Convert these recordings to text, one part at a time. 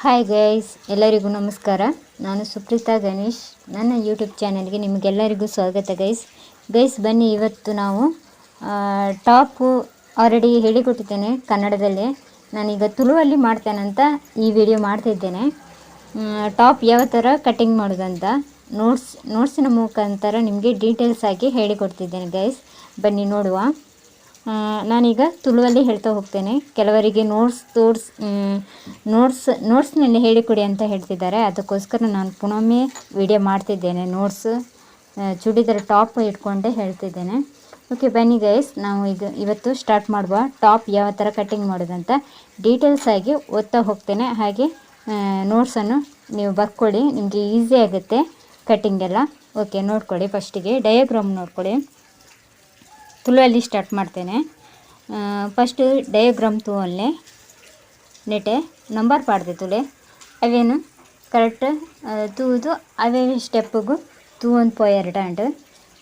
Hi guys, ಎಲ್ಲರಿಗೂ ನಮಸ್ಕಾರ. ನಾನು ಸುಪ್ರೀತಾ ಗಣೇಶ್. ನನ್ನ ಯೂಟ್ಯೂಬ್ ಚಾನಲ್ಗೆ ನಿಮಗೆಲ್ಲರಿಗೂ ಸ್ವಾಗತ ಗೈಸ್. ಬನ್ನಿ, ಇವತ್ತು ನಾವು ಟಾಪು ಆಲ್ರೆಡಿ ಹೇಳಿಕೊಟ್ಟಿದ್ದೇನೆ ಕನ್ನಡದಲ್ಲೇ. ನಾನೀಗ ತುಳುವಲ್ಲಿ ಮಾಡ್ತೇನಂತ ಈ ವಿಡಿಯೋ ಮಾಡ್ತಿದ್ದೇನೆ. ಟಾಪ್ ಯಾವ ಥರ ಕಟಿಂಗ್ ಮಾಡೋದಂತ ನೋಟ್ಸಿನ ಮುಖಾಂತರ ನಿಮಗೆ ಡೀಟೇಲ್ಸ್ ಆಗಿ ಹೇಳಿಕೊಡ್ತಿದ್ದೇನೆ ಗೈಸ್. ಬನ್ನಿ ನೋಡುವ. ನಾನೀಗ ತುಳುವಲ್ಲಿ ಹೇಳ್ತಾ ಹೋಗ್ತೇನೆ. ಕೆಲವರಿಗೆ ನೋಟ್ಸ್ನಲ್ಲಿ ಹೇಳಿಕೊಡಿ ಅಂತ ಹೇಳ್ತಿದ್ದಾರೆ. ಅದಕ್ಕೋಸ್ಕರ ನಾನು ಪುನೊಮ್ಮೆ ವಿಡಿಯೋ ಮಾಡ್ತಿದ್ದೇನೆ. ಚೂಡಿದಾರ್ ಟಾಪ್ ಇಟ್ಕೊಂಡೆ ಹೇಳ್ತಿದ್ದೇನೆ. ಓಕೆ, ಬನ್ನಿ ಗೈಸ್, ನಾವು ಇವತ್ತು ಸ್ಟಾರ್ಟ್ ಮಾಡುವ. ಟಾಪ್ ಯಾವ ಥರ ಕಟ್ಟಿಂಗ್ ಮಾಡೋದಂತ ಡೀಟೇಲ್ಸ್ ಆಗಿ ಓದ್ತಾ ಹೋಗ್ತೇನೆ. ಹಾಗೆ ನೋಟ್ಸನ್ನು ನೀವು ಬರ್ಕೊಳ್ಳಿ, ನಿಮಗೆ ಈಸಿ ಆಗುತ್ತೆ ಕಟ್ಟಿಂಗ್ ಎಲ್ಲ. ಓಕೆ, ನೋಡ್ಕೊಳ್ಳಿ. ಫಸ್ಟಿಗೆ ಡಯಾಗ್ರಾಮ್ ನೋಡ್ಕೊಳ್ಳಿ. ತುಳುವಲ್ಲಿ ಸ್ಟಾರ್ಟ್ ಮಾಡ್ತೇನೆ. ಫಸ್ಟ್ ಡಯಾಗ್ರಾಮ್ ತೂವಲ್ಲೇ ನೆಟೆ ನಂಬರ್ ಪಾಡ್ದೆ ತುಲೆ ಅವೇನು ಕರೆಕ್ಟ್ ತೂದು ಅವೇ ಸ್ಟೆಪ್ಪಿಗೂ ತೂ ಒಂದು ಪೋಯರ್ಡ ಅಂಡ್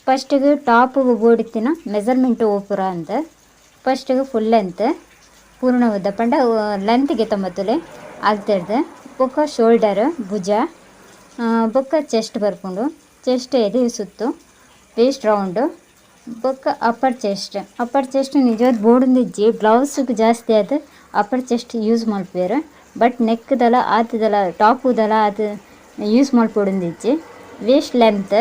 ಫಸ್ಟಿಗೆ ಟಾಪಿಗೆ ಬೋಡಿತ್ತಿನ ಮೆಜರ್ಮೆಂಟ್ ಓಪುರ ಅಂತ ಫಸ್ಟಿಗೆ ಫುಲ್ ಲೆಂತ್ ಪೂರ್ಣ ಉದ್ದ ಪಂಡ ಲೆಂತ್ಗೆ ತೊಂಬತ್ತುಲೆ ಆಗ್ತಿರ್ದು ಬೊಕ್ಕ ಶೋಲ್ಡರ್ ಭುಜ ಬೊಕ್ಕ ಚೆಸ್ಟ್ ಬರ್ಕೊಂಡು ಚೆಸ್ಟ್ ಎದೆ ಸುತ್ತು ವೇಸ್ಟ್ ರೌಂಡು ಬೊಕ್ಕ ಅಪ್ಪರ್ ಚೆಸ್ಟ್ ನಿಜವಾದ ಬೋರ್ಡಿಂದಿಜ್ಜಿ ಬ್ಲೌಸ್ಗೆ ಜಾಸ್ತಿ ಅದು ಅಪ್ಪರ್ ಚೆಸ್ಟ್ ಯೂಸ್ ಮಲ್ಪೇರು. ಬಟ್ ನೆಕ್ದಲ್ಲ ಆತದಲ್ಲ ಟಾಪುದಲ್ಲ ಅದು ಯೂಸ್ ಮಲ್ಪೊಡಿಂದಿಜ್ಜಿ ವೇಸ್ಟ್ ಲೆಂತ್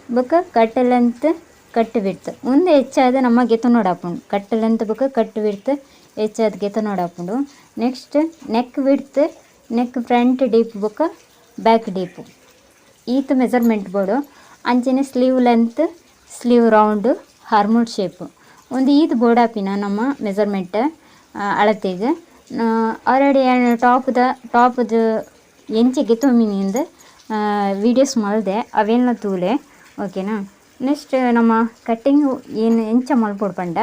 ಬೊಕ್ಕ ಕಟ್ ಲೆಂತ್ ಕಟ್ ಬಿಡ್ತು ಮುಂದೆ ಹೆಚ್ಚಾದ ನಮ್ಮ ಗೆತ ನೋಡಾಪುಂಡು. ಕಟ್ ಲೆಂತ್ ಬೊಕ್ಕ ಕಟ್ ಬಿಡ್ತು ಹೆಚ್ಚಾದ ಗೆತ ನೋಡಾಪುಂಡು. ನೆಕ್ಸ್ಟ್ ನೆಕ್ ಬಿಡ್ತು ನೆಕ್ ಫ್ರಂಟ್ ಡೀಪ್ ಬೊಕ್ಕ ಬ್ಯಾಕ್ ಡೀಪು ಈತ ಮೆಜರ್ಮೆಂಟ್ ಬೋರ್ಡು. ಅಂಚನೆ ಸ್ಲೀವ್ ಲೆಂತ್ ಸ್ಲೀವ್ ರೌಂಡು ಹಾರ್ಮೋನ್ ಶೇಪು ಒಂದು ಈದ್ ಬೋರ್ಡ್ ಹಾಪಿನ ನಮ್ಮ ಮೆಜರ್ಮೆಂಟ್ ಅಳತೆಗೆ ಆಲ್ರೆಡಿ ಟಾಪ್ದು ಎಂಚಿಗೆ ತೊಮ್ಮಿನಿಂದ ವೀಡಿಯೋಸ್ ಮಾಡಿದೆ ಅವೆಲ್ಲ ತೂಲೆ. ಓಕೆನಾ. ನೆಕ್ಸ್ಟ್ ನಮ್ಮ ಕಟ್ಟಿಂಗು ಏನು ಎಂಚ ಮಲ್ಪೊಡ್ಪಂಡ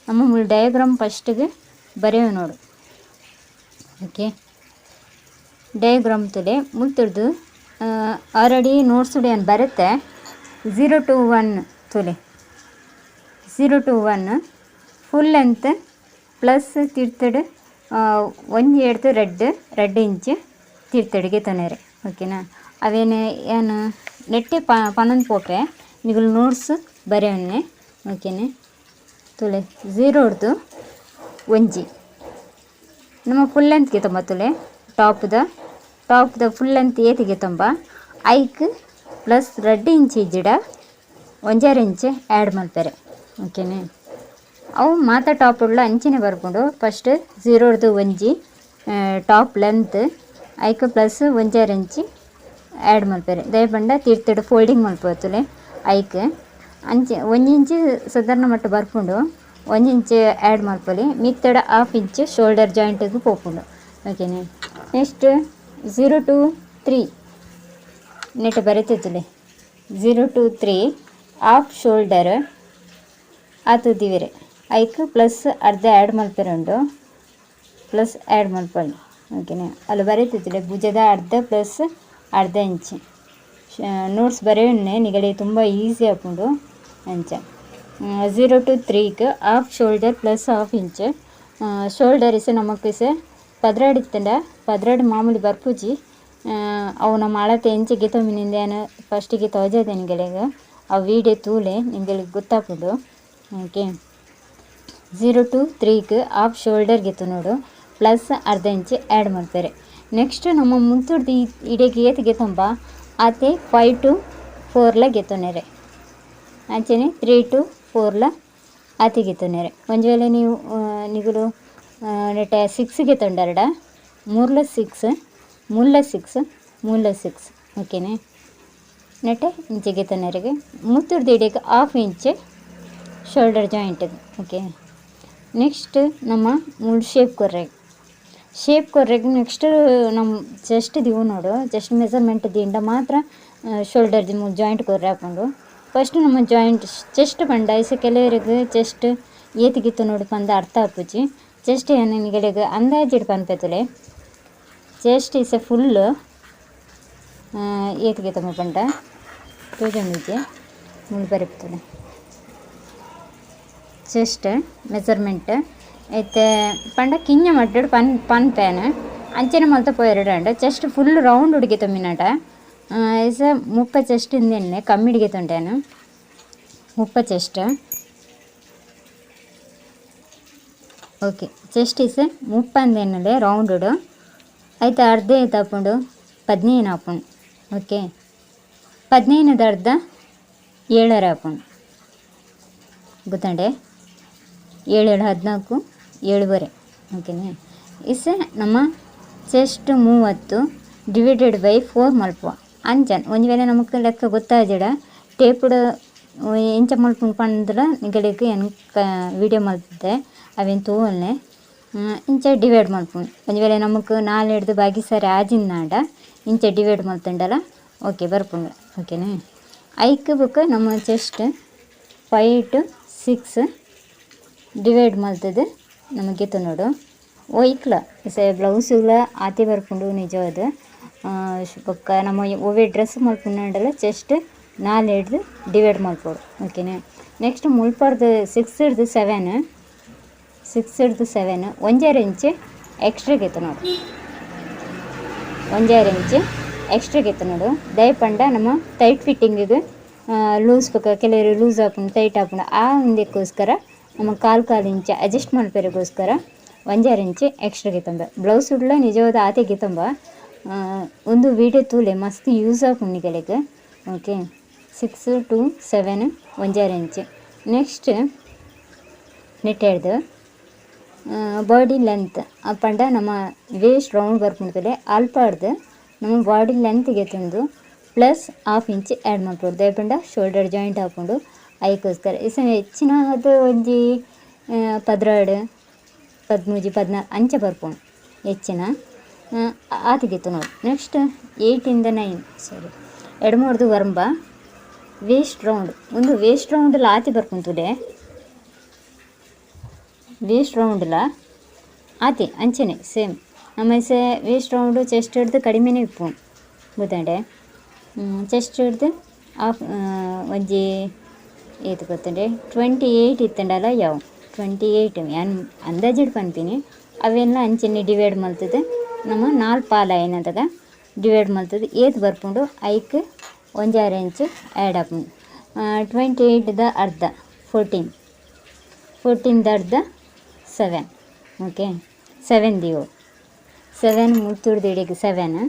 ನಮ್ಮ ಡಯಾಗ್ರಾಮ್ ಫಸ್ಟಿಗೆ ಬರೆಯೋ ನೋಡು. ಓಕೆ, ಡಯಾಗ್ರಾಮ್ ತುಲೆ ಮುಲ್ತಿಡ್ದು ಆಲ್ರೆಡಿ ನೋಟ್ಸುಡೆ ಏನು ಬರುತ್ತೆ. 0 to 1 ತುಲೆ 0 to 1 ಫುಲ್ ಲೆಂತ್ ಪ್ಲಸ್ ತಿರ್ತಡು ಒಂದು ಎಡ್ದು ರೆಡ್ ಇಂಚ್ ತಿರ್ತಡಿಗೆ ತೊನೆರೆ. ಓಕೆನಾ. ಅವೇನು ಏನು ನೆಟ್ಟೆ ಪನೊಂದು ಪೋಪೆ ನೀವು ನೋಟ್ಸ್ ಬರೆಯೋನ್ನೆ. ಓಕೆನೆ. ತುಲೆ 0 ಹಿಡ್ದು ಒಂಜಿ ನಮ್ಮ ಫುಲ್ ಲೆಂತ್ಗೆ ತೊಂಬ ತುಲೆ ಟಾಪ್ದ ಫುಲ್ ಲೆಂತ್ ಏತಿಗೆ ತೊಂಬ ಐಕ್ ಪ್ಲಸ್ 2 ಇಂಚ್ ಇಜ್ಜಿಡ 1.5 ಇಂಚ್ ಆ್ಯಡ್ ಮಲ್ಪೆರೆ. ಓಕೆನೆ. ಅವು ಮಾತ ಟಾಪ್ ಉಳ್ಳ ಅಂಚಿನ ಬರ್ಕೊಂಡು ಫಸ್ಟ್ 0 ಹಿಡ್ದು ಒಂಜಿ top length hike plus 1.5 inch add ಮಲ್ಪೆರೆ. ದಯಪಂಡ ತಿರ್ತಡು ಫೋಲ್ಡಿಂಗ್ ಮಲ್ಪೋತುಲೆ ಐಕ್ ಅಂಚೆ 1 ಇಂಚ್ ಸಾಧಾರಣ ಮಟ್ಟ ಬರ್ಕೊಂಡು 1 ಇಂಚ್ ಆ್ಯಡ್ ಮಲ್ಪೊಲಿ ಮಿತ್ತಡ 1/2 ಇಂಚ್ ಶೋಲ್ಡರ್ ಜಾಯಿಂಟಿಗೆ ಪೋಪುಂಡು. ಓಕೆನೆ. ನೆಕ್ಸ್ಟ್ 0 to 3 ನೆಟ್ ಬರೀತಿತ್ತುಲೆ 0 to 3 ಹಾಫ್ ಶೋಲ್ಡರ್ ಆತುದಿವಿರೆ ಐಕ್ ಪ್ಲಸ್ ಅರ್ಧ ಆ್ಯಡ್ ಮಲ್ಪೆರುಂಡು ಪ್ಲಸ್ ಆ್ಯಡ್ ಮಲ್ಪೊಳ್ಳಿ. ಓಕೆನಾ. ಅಲ್ಲಿ ಬರೀತಿತ್ತುಲೆ ಭುಜದ ಅರ್ಧ ಪ್ಲಸ್ ಅರ್ಧ ಇಂಚ್ ನೋಟ್ಸ್ ಬರೆಯೋನ್ನೆ ನಿಗಡೆ ತುಂಬ ಈಸಿ ಹಾಕೊಂಡು ಅಂಚ 0 to 3ಗೆ half shoulder plus 1/2 inch shoulder ಇಸೆ ನಮಕ್ ಇಸೆ ಪದ್ರಾಡಿತ್ತಂಡ ಪದ್ರಾಡಿ ಮಾಮೂಲಿ ಬರ್ಪುಜಿ ಅವು ನಮ್ಮ ಅಳತೆ ಎಂಚಿಗೆ ತೊಮ್ಮಿನಿಂದ ಏನು ಫಸ್ಟಿಗೆ ತೋಜದೆ ನಿಗಳಿಗೆ ಆ ವಿಡಿಯೋ ತೂಲೆ ನಿಗಳಿಗೆ ಗೊತ್ತಾಗ್ಬೋದು. ಓಕೆ. 0 to 3ಗೆ ಹಾಫ್ ಶೋಲ್ಡರ್ ಗೆತ್ತು ನೋಡು ಪ್ಲಸ್ ಅರ್ಧ ಇಂಚ್ ಆ್ಯಡ್ ಮಾಡ್ತಾರೆ. ನೆಕ್ಸ್ಟ್ ನಮ್ಮ ಮುಂತುಡ್ದು ಇಡೆಗೆ ಏತಿಗೆ ತೊಂಬ ಆತೆ 5 to 4 ಗೆತ್ತೊನೆರೆ ಅಂಚೆನೆ 3 to 4 ಆತಿಗೆ ತೊನೆರೆ. ಒಂದು ವೇಳೆ ನಿಗಳು ನೆಟ 6ಗೆ ತೊಂಡರಡ 3 6 ಮೂಲ 6 ಓಕೆನೆ. ನೆಟ್ಟೆ ಇಂಚಿಗೆ ತೊನೆರೆಗೆ ಮುತ್ತುಡ್ದು ಇಡೆಗೆ 1/2 ಇಂಚ್ ಶೋಲ್ಡರ್ ಜಾಯಿಂಟಿಗೆ. ಓಕೆ. ನೆಕ್ಸ್ಟ್ ನಮ್ಮ ಶೇಪ್ ಕೊರ್ರೆಗೆ ನೆಕ್ಸ್ಟ್ ನಮ್ಮ ಚೆಸ್ಟ್ ದಿವು ನೋಡು ಚೆಸ್ಟ್ ಮೆಜರ್ಮೆಂಟ್ ದಿಂಡ ಮಾತ್ರ ಶೋಲ್ಡರ್ ಜಾಯಿಂಟ್ ಕೊರ್ರೆ ಹಾಕೊಂಡು ಫಸ್ಟ್ ನಮ್ಮ ಜಾಯಿಂಟ್ ಚೆಸ್ಟ್ ಬಂಡ ಇಸ ಕೆಲವರಿಗೆ ಚೆಸ್ಟ್ ಏತಿಗಿತ್ತು ನೋಡಿ ಪಂದ ಅರ್ಥ ಹಾಪುಜಿ ಚೆಸ್ಟ್ ಏನು ನಿಗಡೆಗೆ ಅಂದಾಜಿಡ್ ಪನ್ಪೆತುಲೆ ಚೆಸ್ಟ್ ಇಸ ಫುಲ್ಲು ಏತಿಗೆ ತಮ್ಮ ಪಂಡ ತೋಜೊಂದಿಜ್ಜೆ ಮುಳು ಬರೆಪ್ತದೆ ಚೆಸ್ಟ್ ಮೆಜರ್ಮೆಂಟ್ ಐತೆ ಪಂಡ ಕಿಂಜ ಮಡ್ಡು ಪನ್ ಪ್ಯಾನ್ ಅಂಚನೆ ಮಲ್ತ ಪೋಯರಡ ಚೆಸ್ಟ್ ಫುಲ್ ರೌಂಡ್ ಹುಡುಗಿತು ಮಿನಟ ಇಸ ಮುಪ್ಪ ಚೆಸ್ಟ್ ಇಂದೆನ್ನೆ ಕಮ್ಮಿ ಹಿಡಿಗೆತುಂಟೇನು ಮುಪ್ಪ ಚೆಸ್ಟ್ ಓಕೆ ಚೆಸ್ಟ್ ಇಸ್ ಮುಪ್ಪಂದೇನಲೆ ರೌಂಡುಡು ಆಯ್ತು ಅರ್ಧ ಐತೆ ಹಾಕೊಂಡು 15 ಹಾಕೊಂಡು ಓಕೆ 15 ಅರ್ಧ 7 ಹಾಕೊಂಡು ಗೊತ್ತಂಡೆ 7 14 7.5 ಓಕೆನಾ ಇಸ್ ನಮ್ಮ ಚೆಸ್ಟ್ 30 ಡಿವೈಡೆಡ್ ಬೈ 4 ಮಲ್ಪುವ ಅಂಚನ್ ಒಂದು ವೇಳೆ ನಮಗೆ ಲೆಕ್ಕ ಗೊತ್ತಾದಿಡ ಟೇಪುಡು ಎಂಚ ಮಲ್ಪುಂಡು ಪಂದ್ರೆ ನಿಗಳಿಗೆ ಏನು ವಿಡಿಯೋ ಮಲ್ತಿದ್ದೆ ಅವೇನು ತೋಲ್ನೆ ಇಂಚ ಡಿವೈಡ್ ಮಲ್ಪುಂಡು ಒಂದು ವೇಳೆ ನಮಗೆ 4 ಹಿಡ್ದು ಬಾಗಿ ಸರಿ ಆಜಿನ್ನಾಡ ಇಂಚ ಡಿವೈಡ್ ಮಲ್ತುಂಡಲ್ಲ ಓಕೆ ಬರ್ಪುಂಡು ಓಕೆನಾ ಐಕ್ ಬುಕ್ ನಮ್ಮ ಚೆಸ್ಟ್ 5 to 6 ಡಿವೈಡ್ ಮಲ್ತದ್ದು ನಮಗೆ ನೋಡು ಒಯ್ಕ್ಲ ಬ್ಲೌಸುಗಳ ಆತಿ ಬರ್ಕೊಂಡು ನಿಜವಾದ ಬೊಕ್ಕ ನಮ್ಮ ಒವ್ವೆ ಡ್ರೆಸ್ ಮಲ್ಪುಂಡಲ್ಲ ಚೆಸ್ಟ್ 4 ಹಿಡ್ದು ಡಿವೈಡ್ ಮಲ್ಪೋಡು ಓಕೆನಾ ನೆಕ್ಸ್ಟ್ ಮುಲ್ಪರ್ದು 6 ಹಿಡ್ದು 7 1/2 ಇಂಚ್ ಎಕ್ಸ್ಟ್ರಾಗಿತ್ತು ನೋಡು 1/2 ಇಂಚ್ ಎಕ್ಸ್ಟ್ರಾಗಿತ್ತು ನೋಡು ದಯಪಂಡ ನಮ್ಮ ಟೈಟ್ ಫಿಟ್ಟಿಂಗಿಗೆ ಲೂಸ್ ಬೇಕಾ ಕೆಲವರು ಲೂಸ್ ಹಾಕೊಂಡು ಟೈಟ್ ಹಾಕೊಂಡು ಆ ಒಂದಕ್ಕೋಸ್ಕರ ನಮ್ಮ ಕಾಲು ಇಂಚ್ ಅಡ್ಜಸ್ಟ್ ಮಲ್ಪೆರಿಗೋಸ್ಕರ 1/2 ಇಂಚ್ ಎಕ್ಸ್ಟ್ರಾ ಗಿತ್ತಂಬ ಬ್ಲೌಸ್ ಉಡ್ಲ ನಿಜವಾದ ಆತೆ ಗಿತ್ತಂಬ ಒಂದು ವೀಡಿಯೋ ತೂಲೆ ಮಸ್ತ್ ಯೂಸ್ ಆಗುಂಡಿಗಳಿಗೆ ಓಕೆ 6 to 7 1/2 ಇಂಚ್ ನೆಕ್ಸ್ಟ್ ನೆಟ್ ಹಿಡ್ದು ಬಾಡಿ ಲೆಂತ್ ಪಂಡ ನಮ್ಮ ವೇಸ್ಟ್ ರೌಂಡ್ ಬರ್ಕೊಂಡ್ತಲೆ ಅಲ್ಪ ಹಿಡ್ದು ನಮ್ಮ ಬಾಡಿ ಲೆಂತ್ಗೆ ತಂದು ಪ್ಲಸ್ 1/2 ಇಂಚ್ ಆ್ಯಡ್ ಮಾಡ್ಬೋದು ದಯಪಂಡ ಶೋಲ್ಡರ್ ಜಾಯಿಂಟ್ ಹಾಕ್ಕೊಂಡು ಅದಕ್ಕೋಸ್ಕರ ಹೆಚ್ಚಿನ ಅದು ಒಂಜಿ 12 13 14 ಅಂಚೆ ಬರ್ಕೊಂಡು ಹೆಚ್ಚಿನ ಆತಿಗಿತ್ತು ನೋಡಿ ನೆಕ್ಸ್ಟ್ 8 ಇಂದ 9 ಸಾರಿ ಎಡಮೂಡ್ದು ವರ್ಂಬ ವೇಸ್ಟ್ ರೌಂಡ್ ಒಂದು ವೇಸ್ಟ್ ರೌಂಡಲ್ಲ ಆತಿ ಬರ್ಕೊಂತುಡೆ ವೇಸ್ಟ್ ರೌಂಡಲ್ಲ ಆತಿ ಅಂಚೆನೆ ಸೇಮ್ ನಮ್ಮ ವೇಸ್ಟ್ ರೌಂಡು ಚೆಸ್ಟ್ ಹಿಡ್ದು ಕಡಿಮೆನೇ ಇಪ್ಪು ಗೊತ್ತಂಡೆ ಚೆಸ್ಟ್ ಹಿಡ್ದು ಒಂಜಿ ಏತು ಗೊತ್ತಂಡೆ 28 ಇತ್ತಂಡಲ್ಲ ಯಾವ 28 ನಾನು ಅಂದಾಜಿಡ್ ಪನ್ಪೀನಿ ಅವೆಲ್ಲ ಅಂಚೆನೆ ಡಿವೈಡ್ ಮಲ್ತದೆ ನಮ್ಮ 4 ಪಾಲ ಏನದಾಗ ಡಿವೈಡ್ ಮಲ್ತದೆ ಏತ್ ಬರ್ಕೊಂಡು ಐಕ್ 1/2 ಇಂಚ್ ಆ್ಯಡ್ ಹಾಕೊಂಡು 28ದ ಅರ್ಧ 14ದ ಅರ್ಧ 7 ಓಕೆ 7 ದಿವು 7 ಮುತ್ತುಡ್ದು ಹಿಡಿಗೆ 7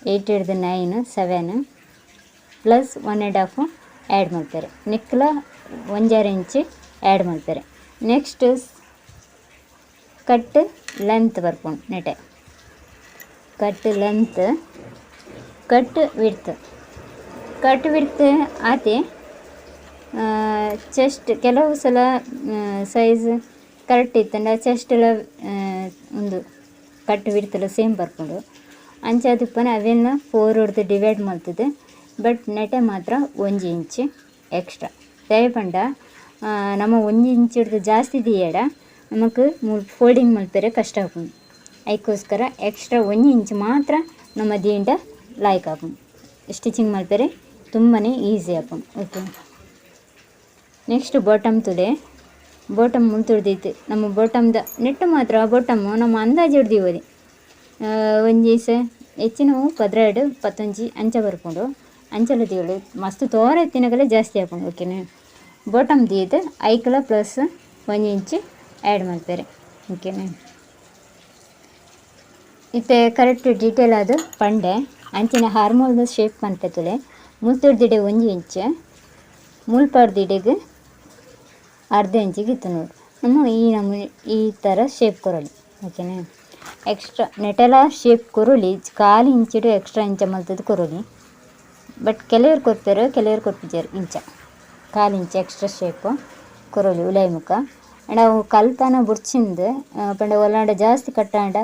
8 ಹಿಡ್ದು 9 7 ಪ್ಲಸ್ 1.5 ಆ್ಯಡ್ ಮಾಡ್ತಾರೆ ನೆಕ್ಲ 1/2 ಇಂಚ್ ಆ್ಯಡ್ ಮಾಡ್ತಾರೆ ನೆಕ್ಸ್ಟ್ ಕಟ್ ಲೆಂತ್ ಬರ್ಕೊಂಡು ನೆಟೆ ಕಟ್ ಲೆಂತ್ ಕಟ್ ವಿಡ್ತ್ ಆತಿ ಚೆಸ್ಟ್ ಕೆಲವು ಸಲ ಸೈಜ್ ಕರೆಕ್ಟ್ ಇತ್ತಂಡ ಚೆಸ್ಟ್ ಎಲ್ಲ ಒಂದು ಕಟ್ ವಿಡ್ತೆಲ್ಲ ಸೇಮ್ ಬರ್ಕೊಂಡು ಅಂಚಾದಪ್ಪನ ಅವೆಲ್ಲ 4 ಹೊಡೆದು ಡಿವೈಡ್ ಮಾಡ್ತದೆ ಬಟ್ ನೆಟೆ ಮಾತ್ರ 1 ಇಂಚ್ ಎಕ್ಸ್ಟ್ರಾ ದಯಪಂಡ ನಮ್ಮ 1 ಇಂಚ್ ಹಿಡ್ದು ಜಾಸ್ತಿ ದಿಯಡ ನಮಗೆ ಫೋಲ್ಡಿಂಗ್ ಮಲ್ಪೆರೆ ಕಷ್ಟ ಹಾಕೊಂಡು ಅದಕ್ಕೋಸ್ಕರ ಎಕ್ಸ್ಟ್ರಾ 1 ಇಂಚ್ ಮಾತ್ರ ನಮ್ಮ ದೀಂಡ ಲಾಯ್ಕ್ ಹಾಕೊಂಡು ಸ್ಟಿಚಿಂಗ್ ಮಲ್ಪೆರೆ ತುಂಬಾ ಈಸಿ ಹಾಕೊಂಡು ಓಕೆ ನೆಕ್ಸ್ಟ್ ಬಾಟಮ್ ತುಡೆ ಬಾಟಮ್ ತುಡ್ದೈತೆ ನಮ್ಮ ಬಾಟಮ್ದ ನೆಟ್ಟು ಮಾತ್ರ ಬಾಟಮ್ಮು ನಮ್ಮ ಅಂದಾಜು ಹಿಡ್ದೀವದಿ ಒಂಜೀಸ ಹೆಚ್ಚಿನವು 12 15 ಅಂಚೆ ಬರ್ಕೊಂಡು ಅಂಚೆಲ್ಲ ತೀವಳು ಮಸ್ತ್ ತೋರ ಎತ್ತಿನಾಗಲೇ ಜಾಸ್ತಿ ಹಾಕೊಂಡು ಓಕೆನಾ ಬಾಟಮ್ ದೀದು ಐಕಲ ಪ್ಲಸ್ 1 ಇಂಚ್ ಆ್ಯಡ್ ಮಾಡ್ತಾರೆ ಓಕೆನಾ ಇತ್ತೆ ಕರೆಕ್ಟ್ ಡೀಟೇಲ್ ಅದು ಪಂಡೆ ಅಂಚಿನ ಹಾರ್ಮೋಲ್ದ ಶೇಪ್ ಮನ್ಪೆತ್ತಲೆ ಮುಲ್ತುಡ್ದಿಡೆ 1 ಇಂಚ್ ಮುಲ್ಪಾಡ್ದಿಡೆಗೆ ಅರ್ಧ ಇಂಚಿಗೆ ಇತ್ತು ನೋಡಿ ನಮ್ಮ ಈ ಥರ ಶೇಪ್ ಕೊರಲಿ ಓಕೆನಾ ಎಕ್ಸ್ಟ್ರಾ ನೆಟೆಲ್ಲ ಶೇಪ್ ಕೊರಲಿ 1/4 ಇಂಚಿಡು ಎಕ್ಸ್ಟ್ರಾ ಇಂಚ ಮಲ್ತದ್ದು ಕೊರಲಿ ಬಟ್ ಕೆಲವ್ರು ಕೊಡ್ತಾರೆ ಕೆಲವ್ರು ಕೊಡ್ತಿದ್ದಾರೆ ಇಂಚ 1/4 ಇಂಚ್ ಎಕ್ಸ್ಟ್ರಾ ಶೇಪು ಕೊರಲಿ ಉಲಾಯಿ ಮುಖ ಆ್ಯಂಡ್ ಅವು ಕಲ್ತಾನ ಬುಡ್ಚಿಂದು ಪಂಡ ಒಲ್ಲಾಂಡ ಜಾಸ್ತಿ ಕಟ್ಟಾಂಡ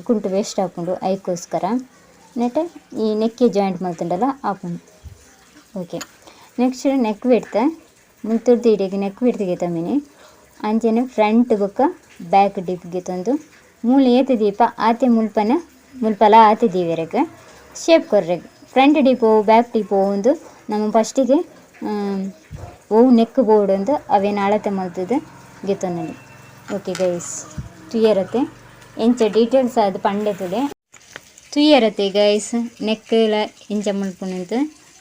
ಕುಂಟು ವೇಸ್ಟ್ ಹಾಕೊಂಡು ಅದಕ್ಕೋಸ್ಕರ ನೆಟ್ಟೆ ಈ ನೆಕ್ಗೆ ಜಾಯಿಂಟ್ ಮಾಡ್ತಂಡಲ್ಲ ಹಾಕೊಂಡು ಓಕೆ ನೆಕ್ಸ್ಟ್ ನೆಕ್ ಬಿಡ್ತ ಮುಲ್ತುರ್ದು ಹಿಡಿಗೆ ನೆಕ್ ಬಿಡ್ತಿಗೆ ತಮ್ಮಿನಿ ಅಂಚೆನೆ ಫ್ರಂಟ್ ಬೊಕ್ಕ ಬ್ಯಾಕ್ ಡಿಪ್ಗೆ ತಂದು ಮೂಲೆ ಏತು ದೀಪ ಆತೆ ಮುಲ್ಪಲ ಆತೆ ದೀವೆರೆಗೆ ಶೇಪ್ ಕೊರ್ರೆಗೆ ಫ್ರಂಟ್ ಡಿಪೋ ಬ್ಯಾಕ್ ಡಿಪೋ ಒಂದು ನಮ್ಮ ಫಸ್ಟಿಗೆ ಓವು ನೆಕ್ ಬೋರ್ಡ್ ಒಂದು ಅವೇನು ಅಳತೆ ಮಲ್ತದೆ ಗೆತ್ತನಲ್ಲಿ ಓಕೆ ಗೈಸ್ ಕ್ಲಿಯರ್ ಅತ್ತೆ ಎಂಚ ಡೀಟೇಲ್ಸ್ ಅದು ಪಂಡೆ ತುಲೆ ತುಯ್ಯರತ್ತೆ ಗೈಸ್ ನೆಕ್ಲ ಇಂಚ ಮಲ್ಪುನಂತ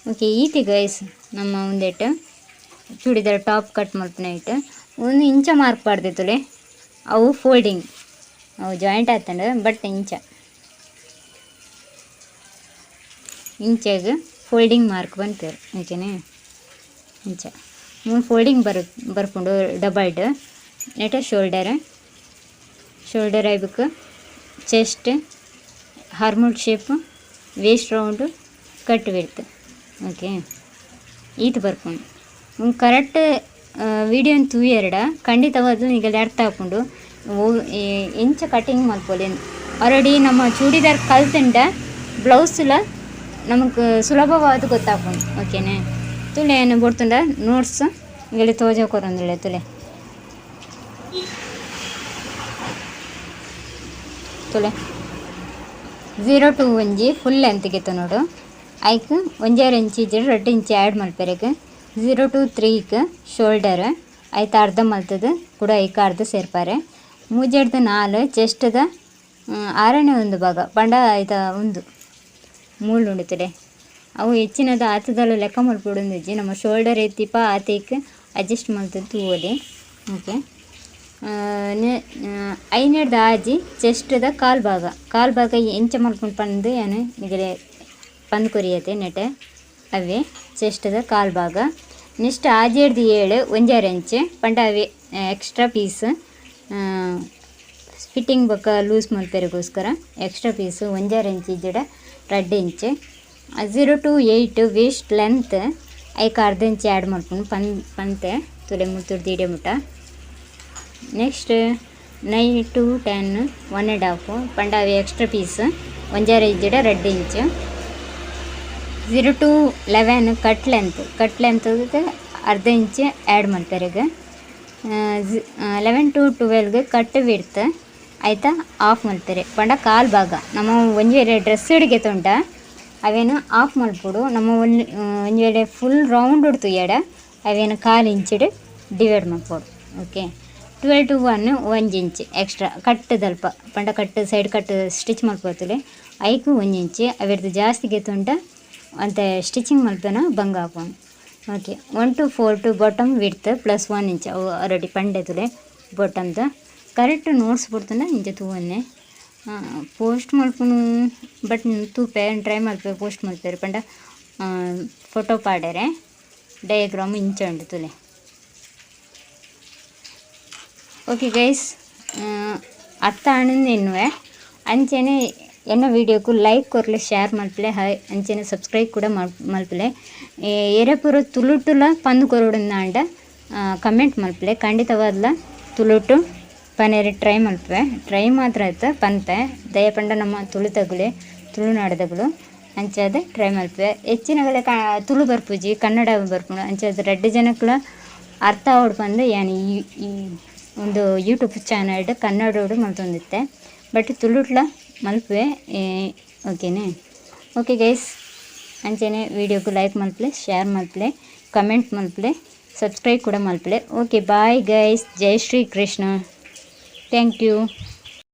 ಓಕೆ ಈತಿ ಗೈಸ್ ನಮ್ಮ ಒಂದೇಟು ಚೂಡಿದಾರ ಟಾಪ್ ಕಟ್ ಮಲ್ಪುನ ಇಟ್ಟು ಒಂದು ಇಂಚ ಮಾರ್ಕ್ ಪಾಡ್ದೆ ತುಲೆ ಅವು ಫೋಲ್ಡಿಂಗ್ ಅವು ಜಾಯಿಂಟ್ ಆತಂಡ ಬಟ್ ಇಂಚಾಗ ಫೋಲ್ಡಿಂಗ್ ಮಾರ್ಕ್ ಬಂತೇವೆ ಓಕೆನೇ ಇಂಚ ಮೂರು ಫೋಲ್ಡಿಂಗ್ ಬರ್ಕೊಂಡು ಡಬಲ್ಡ್ ನೆಟ ಶೋಲ್ಡರ್ ಆಯ್ಬೇಕು ಚೆಸ್ಟ್ ಹಾರ್ಮೋನ್ ಶೇಪ್ ವೇಸ್ಟ್ ರೌಂಡು ಕಟ್ ಬಿಡ್ತು ಓಕೆ ಈತ ಬರ್ಕೊಂಡು ಕರೆಕ್ಟ್ ವೀಡಿಯೋನ ತೂಯೆರಡ ಖಂಡಿತವಾದ ಈಗ ಅರ್ಥ ಹಾಕ್ಕೊಂಡು ಎಂಚ ಕಟಿಂಗ್ ಮಲ್ಪೋಲೆ ಆಲ್ರೆಡಿ ನಮ್ಮ ಚೂಡಿದಾರ್ ಕಲ್ತಂಡ ಬ್ಲೌಸ್ಲ ನಮಗೆ ಸುಲಭವಾದ ಗೊತ್ತಾಗ್ಬೋದು ಓಕೆನೇ ತುಲೆ ಏನು ಬರ್ತಂಡ ನೋಟ್ಸ್ ಇಲ್ಲಿ ತೋಜಕೊರಂದಿಲ್ಲ ತುಲೆ 0 to 1 ಫುಲ್ ಲೆಂತ್ಗೆ ನೋಡು ಐಕ್ 1.5 ಇಂಚ್ ಇದ್ರೆ 2 ಇಂಚ್ ಆ್ಯಡ್ ಮಲ್ಪೆರೆಗೆ 0 to 3ಗೆ ಶೋಲ್ಡರ್ ಐತ ಅರ್ಧ ಮಲ್ತದ ಕೂಡ ಐಕ ಅರ್ಧ ಸೇರ್ಪಾರೆ ಮೂಜೆಡ್ದು 4 ಚೆಸ್ಟ್ದ 6ನೇ ಒಂದು ಭಾಗ ಪಂಡ ಐತ ಒಂದು ಮೂಳು ಉಂಡಿತಡೆ ಅವು ಹೆಚ್ಚಿನದ ಆತದಲ್ಲೂ ಲೆಕ್ಕ ಮಲ್ಪೊಡೊಂದಿಜ್ಜಿ ನಮ್ಮ ಶೋಲ್ಡರ್ ಎತ್ತಿಪ ಆತೈಕ್ ಅಡ್ಜಸ್ಟ್ ಮಲ್ತದ್ದು ತೂವಲಿ ಓಕೆ ಐನೇಡ್ದು ಆಜಿ ಚೆಸ್ಟ್ದ ಕಾಲು ಭಾಗ ಎಂಚ ಮಲ್ಕೊಂಡು ಪಂದು ಏನು ನಿಗಲೆ ಪಂದು ಕೊರಿಯತೆ ನೆಟೆ ಅವೇ ಚೆಸ್ಟ್ದ ಕಾಲು ಭಾಗ ನೆಕ್ಸ್ಟ್ ಆಜೇಡ್ದು 7 1.5 ಇಂಚ್ ಪಂಡ ಅವೇ ಎಕ್ಸ್ಟ್ರಾ ಪೀಸ್ ಫಿಟ್ಟಿಂಗ್ ಬೊಕ್ಕ ಲೂಸ್ ಮಲ್ಪೆರಿಗೋಸ್ಕರ ಎಕ್ಸ್ಟ್ರಾ ಪೀಸು 1.5 ಇಂಚ್ ಇಜ್ಜಡ 2 ಇಂಚ್ 0 to 8 ವೇಸ್ಟ್ ಲೆಂತ್ ಐಕ ಅರ್ಧ ಇಂಚ್ ಆ್ಯಡ್ ಮಾಡ್ಕೊಂಡು ಪಂತೆ ತುಲೆ ಮುತ್ತುರ್ದು ಇಡೆ ಮುಟ ನೆಕ್ಸ್ಟ್ 9 to 10 1.5 ಪಂಡ ಅವೆ ಎಕ್ಸ್ಟ್ರಾ ಪೀಸ್ 1.5 ಇಜ್ಜಡ 2 ಇಂಚ್ 0 to 11 ಕಟ್ ಲೆಂತ್ ಅರ್ಧ ಇಂಚ್ ಆ್ಯಡ್ ಮಾಡ್ತಾರೆ ಈಗ 11 to 12ಗೆ ಕಟ್ ಬಿಡ್ತು ಆಯಿತಾ ಆಫ್ ಮಾಡ್ತಾರೆ ಪಂಡ ಕಾಲು ಭಾಗ ನಮ್ಮ ಒಂದು ವೇಳೆ ಡ್ರೆಸ್ ಹಿಡಿಗೆ ತೊಂಡ ಅವೇನು ಆಫ್ ಮಲ್ಪೊಡು ನಮ್ಮ ಒಂದು ವೇಳೆ ಫುಲ್ ರೌಂಡ್ ಉಡ್ತು ಎಡ ಅವೇನು 1/4 ಇಂಚಿಡು ಡಿವೈಡ್ ಮಾಡ್ಕೊಡು ಓಕೆ 12 to 1 ಇಂಚ್ ಎಕ್ಸ್ಟ್ರಾ ಕಟ್ಟದಲ್ಪ ಪಂಡ ಕಟ್ಟು ಸೈಡ್ ಕಟ್ಟು ಸ್ಟಿಚ್ ಮಲ್ಪೋತಲೆ ಐಕು 1 ಇಂಚ್ ಅವೆರ್ದು ಜಾಸ್ತಿಗೆ ತೊಂಡ ಅಂತ ಸ್ಟಿಚಿಂಗ್ ಮಲ್ಪನ ಬಂಗ ಹಾಕೊಂಡು okay 1 to 4 to bottom width plus 1 inch ಅವು ಆಲ್ರೆಡಿ ಪಂಡೆ ತುಲೆ ಬಾಟಮ್ದು ಕರೆಕ್ಟ್ ನೋಟ್ಸ್ ಬಿಡ್ತಾನೆ ಇಂಚ ತೂವನ್ನೇ ಪೋಸ್ಟ್ ಮಲ್ಪನು ಬಟ್ ತೂಪೆ ಟ್ರೈ ಮಲ್ಪೆ ಪೋಸ್ಟ್ ಮಲ್ಪೇರು ಪಂಡ ಫೋಟೋ ಪಾಡ್ಯಾರೆ ಡಯಾಗ್ರಾಮ್ ಇಂಚ ಉಂಡು ತುಲೆ ಓಕೆ ಗೈಸ್ ಅರ್ಥ ಆನಂದೇನುವೆ ಅಂಚೆನೆ ಎನ್ನ ವೀಡಿಯೋಕ್ಕೂ ಲೈಕ್ ಕೊರ್ಲೆ ಶೇರ್ ಮಲ್ಪಲೆ ಹಾಯ್ ಅಂಚೆನೆ ಸಬ್ಸ್ಕ್ರೈಬ್ ಕೂಡ ಮಲ್ಪಲೆ ಎರೆಪುರ ತುಳುಟುಲ ಪಂದು ಕೊರೋಡನ್ನ ಅಂಡ ಕಮೆಂಟ್ ಮಲ್ಪಲೆ ಖಂಡಿತವಾದ್ಲ ತುಳುಟು ಪನೇರಿ ಟ್ರೈ ಮಾತ್ರ ಆಯ್ತು ಪಂತೆ ದಯಪಂಡ ನಮ್ಮ ತುಳುನಾಡದಗಳು ಅಂಚಾದ ಟ್ರೈ ಮಲ್ಪೆ ಹೆಚ್ಚಿನಗಲೆ ತುಳು ಬರ್ಪುಜಿ ಕನ್ನಡ ಬರ್ಪುಂಡು ಅಂಚಾದ 2 ಜನಕ್ಕಳ ಅರ್ಥ ಆವಡ್ ಬಂದು ಏನು ಈ ಒಂದು ಯೂಟ್ಯೂಬ್ ಚಾನಲ್ ಕನ್ನಡೋಡು ಮಲ್ತೊಂದಿತ್ತೆ ಬಟ್ ತುಳುಟ್ಲ ಮಲ್ಪೆ ಓಕೆನೇ ಓಕೆ ಗೈಸ್ ಅಂಚೆನೆ ವೀಡಿಯೋಗೂ ಲೈಕ್ ಮಲ್ಪಲೆ ಶೇರ್ ಮಲ್ಪಲೆ ಕಮೆಂಟ್ ಮಲ್ಪಲೆ ಸಬ್ಸ್ಕ್ರೈಬ್ ಕೂಡ ಮಲ್ಪಲೆ ಓಕೆ ಬಾಯ್ ಗೈಸ್ ಜೈ ಶ್ರೀ ಕೃಷ್ಣ ಥ್ಯಾಂಕ್ ಯು